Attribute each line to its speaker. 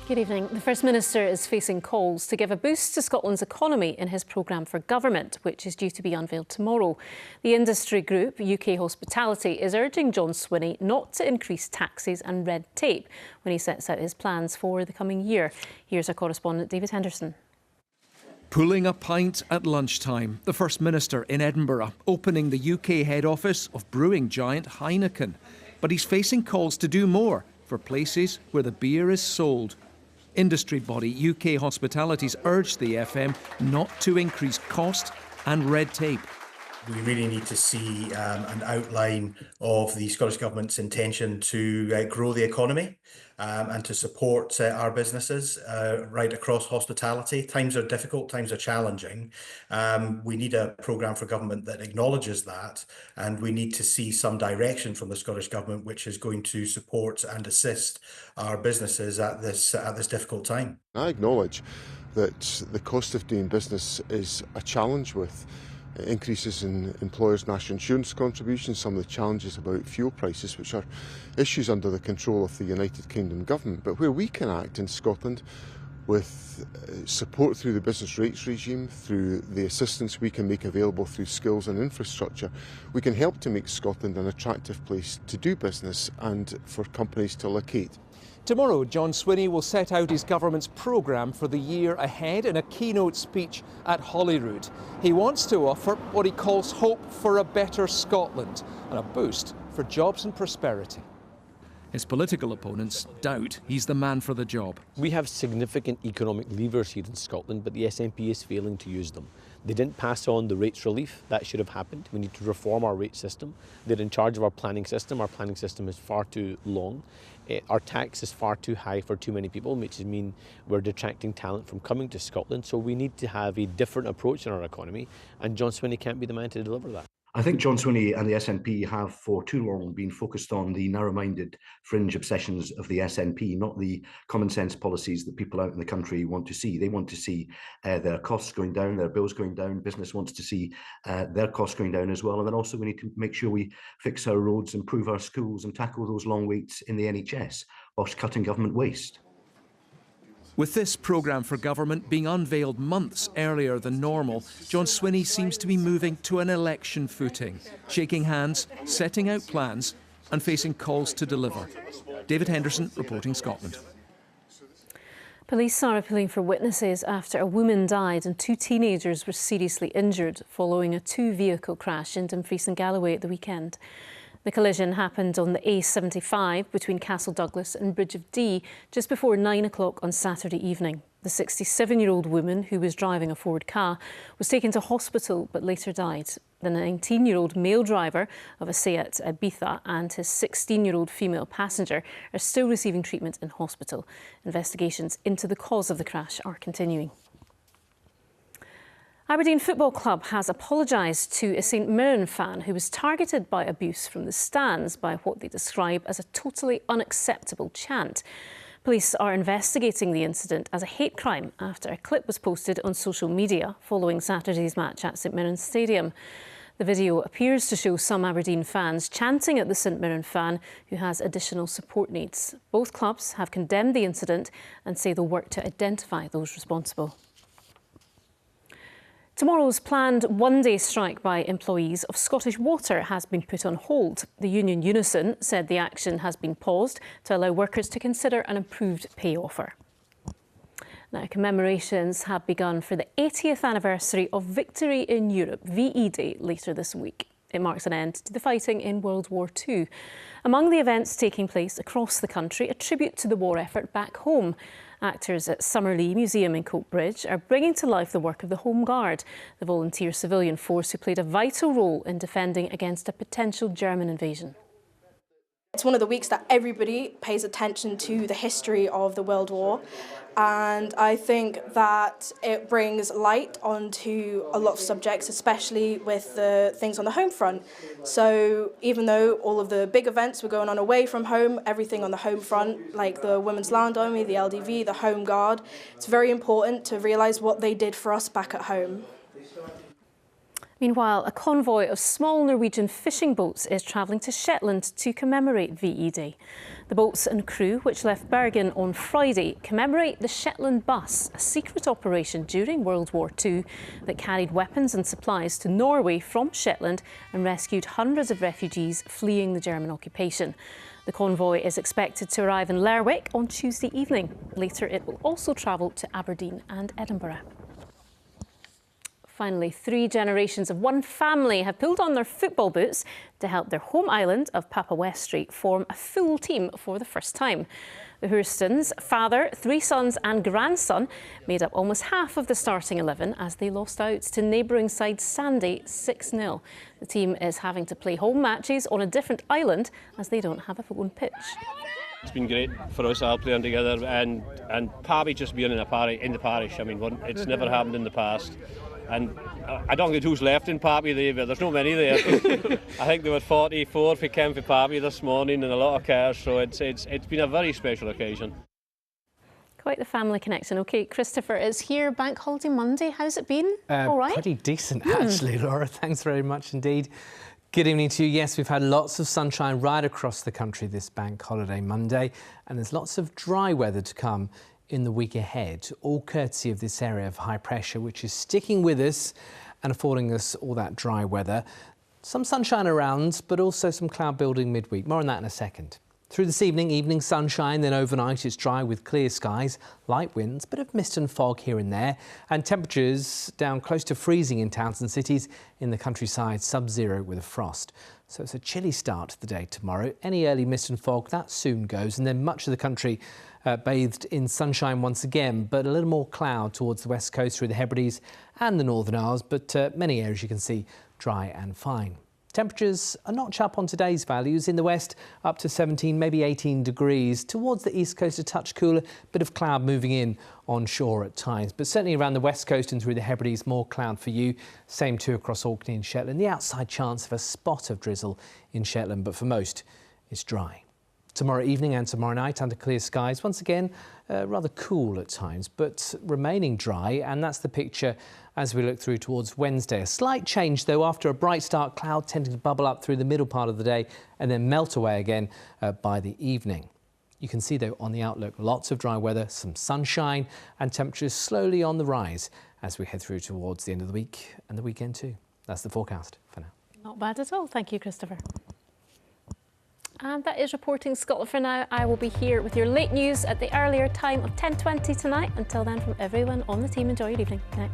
Speaker 1: Good evening. The First Minister is facing calls to give a boost to Scotland's economy in his programme for government, which is due to be unveiled tomorrow. The industry group, UK Hospitality, is urging John Swinney not to increase taxes and red tape when he sets out his plans for the coming year. Here's our correspondent David Henderson.
Speaker 2: Pulling a pint at lunchtime, the First Minister in Edinburgh, opening the UK head office of brewing giant Heineken. But he's facing calls to do more for places where the beer is sold. Industry body UK Hospitality's urged the FM not to increase cost and red tape.
Speaker 3: We really need to see an outline of the Scottish Government's intention to grow the economy and to support our businesses right across hospitality. Times are difficult, times are challenging. We need a programme for government that acknowledges that, and we need to see some direction from the Scottish Government which is going to support and assist our businesses at this difficult time.
Speaker 4: I acknowledge that the cost of doing business is a challenge with increases in employers' national insurance contributions, some of the challenges about fuel prices, which are issues under the control of the United Kingdom government. But where we can act in Scotland with support through the business rates regime, through the assistance we can make available through skills and infrastructure, we can help to make Scotland an attractive place to do business and for companies to locate.
Speaker 2: Tomorrow, John Swinney will set out his government's programme for the year ahead in a keynote speech at Holyrood. He wants to offer what he calls hope for a better Scotland and a boost for jobs and prosperity. His political opponents doubt he's the man for the job.
Speaker 5: We have significant economic levers here in Scotland, but the SNP is failing to use them. They didn't pass on the rates relief. That should have happened. We need to reform our rate system. They're in charge of our planning system. Our planning system is far too long. Our tax is far too high for too many people, which means we're detracting talent from coming to Scotland. So we need to have a different approach in our economy, and John Swinney can't be the man to deliver that.
Speaker 6: I think John Swinney and the SNP have for too long been focused on the narrow-minded fringe obsessions of the SNP, not the common sense policies that people out in the country want to see. They want to see their costs going down, their bills going down. Business wants to see their costs going down as well. And then also we need to make sure we fix our roads, improve our schools and tackle those long waits in the NHS whilst cutting government waste.
Speaker 2: With this programme for government being unveiled months earlier than normal, John Swinney seems to be moving to an election footing, shaking hands, setting out plans and facing calls to deliver. David Henderson, reporting Scotland.
Speaker 1: Police are appealing for witnesses after a woman died and two teenagers were seriously injured following a two-vehicle crash in Dumfries and Galloway at the weekend. The collision happened on the A75 between Castle Douglas and Bridge of Dee just before 9 o'clock on Saturday evening. The 67-year-old woman, who was driving a Ford car, was taken to hospital but later died. The 19-year-old male driver of a Seat Ibiza and his 16-year-old female passenger are still receiving treatment in hospital. Investigations into the cause of the crash are continuing. Aberdeen Football Club has apologised to a St Mirren fan who was targeted by abuse from the stands by what they describe as a totally unacceptable chant. Police are investigating the incident as a hate crime after a clip was posted on social media following Saturday's match at St Mirren Stadium. The video appears to show some Aberdeen fans chanting at the St Mirren fan who has additional support needs. Both clubs have condemned the incident and say they'll work to identify those responsible. Tomorrow's planned one-day strike by employees of Scottish Water has been put on hold. The union Unison said the action has been paused to allow workers to consider an improved pay offer. Now, commemorations have begun for the 80th anniversary of Victory in Europe, VE Day, later this week. It marks an end to the fighting in World War II. Among the events taking place across the country, a tribute to the war effort back home. Actors at Summerlee Museum in Coatbridge are bringing to life the work of the Home Guard, the volunteer civilian force who played a vital role in defending against a potential German invasion.
Speaker 7: It's one of the weeks that everybody pays attention to the history of the World War, and I think that it brings light onto a lot of subjects, especially with the things on the home front. So even though all of the big events were going on away from home, everything on the home front, like the Women's Land Army, the LDV, the Home Guard, it's very important to realise what they did for us back at home.
Speaker 1: Meanwhile, a convoy of small Norwegian fishing boats is travelling to Shetland to commemorate VE Day. The boats and crew, which left Bergen on Friday, commemorate the Shetland Bus, a secret operation during World War II that carried weapons and supplies to Norway from Shetland and rescued hundreds of refugees fleeing the German occupation. The convoy is expected to arrive in Lerwick on Tuesday evening. Later, it will also travel to Aberdeen and Edinburgh. Finally, 3 generations of one family have pulled on their football boots to help their home island of Papa Westray form a full team for the first time. The Hoorstons, father, 3 sons and grandson, made up almost half of the starting 11 as they lost out to neighbouring side Sandy 6-0. The team is having to play home matches on a different island as they don't have a own pitch.
Speaker 8: It's been great for us all playing together and Pappy just being in the parish. I mean, it's never happened in the past. And I don't get who's left in Pappy there, but there's not many there. I think there were 44 if we came for Pappy this morning and a lot of cars, so it's been a very special occasion.
Speaker 1: Quite the family connection. OK, Christopher is here, Bank Holiday Monday. How's it been? All right?
Speaker 9: Pretty decent, actually, Laura. Thanks very much indeed. Good evening to you. Yes, we've had lots of sunshine right across the country this Bank Holiday Monday, and there's lots of dry weather to come in the week ahead, all courtesy of this area of high pressure, which is sticking with us and affording us all that dry weather. Some sunshine around, but also some cloud building midweek. More on that in a second. Through this evening sunshine, then overnight it's dry with clear skies, light winds, bit of mist and fog here and there, and temperatures down close to freezing in towns and cities. In the countryside, sub-zero with a frost. So it's a chilly start to the day tomorrow. Any early mist and fog, that soon goes, and then much of the country bathed in sunshine once again, but a little more cloud towards the west coast through the Hebrides and the Northern Isles, but many areas you can see dry and fine. Temperatures a notch up on today's values. In the west, up to 17, maybe 18 degrees. Towards the east coast, a touch cooler, bit of cloud moving in onshore at times. But certainly around the west coast and through the Hebrides, more cloud for you. Same too across Orkney and Shetland. The outside chance of a spot of drizzle in Shetland, but for most, it's dry. Tomorrow evening and tomorrow night under clear skies. Once again, rather cool at times, but remaining dry. And that's the picture as we look through towards Wednesday. A slight change, though, after a bright start, cloud tending to bubble up through the middle part of the day and then melt away again by the evening. You can see, though, on the outlook, lots of dry weather, some sunshine and temperatures slowly on the rise as we head through towards the end of the week and the weekend too. That's the forecast for now.
Speaker 1: Not bad at all. Thank you, Christopher. And that is Reporting Scotland for now. I will be here with your late news at the earlier time of 10:20 tonight. Until then, from everyone on the team, enjoy your evening. Good night.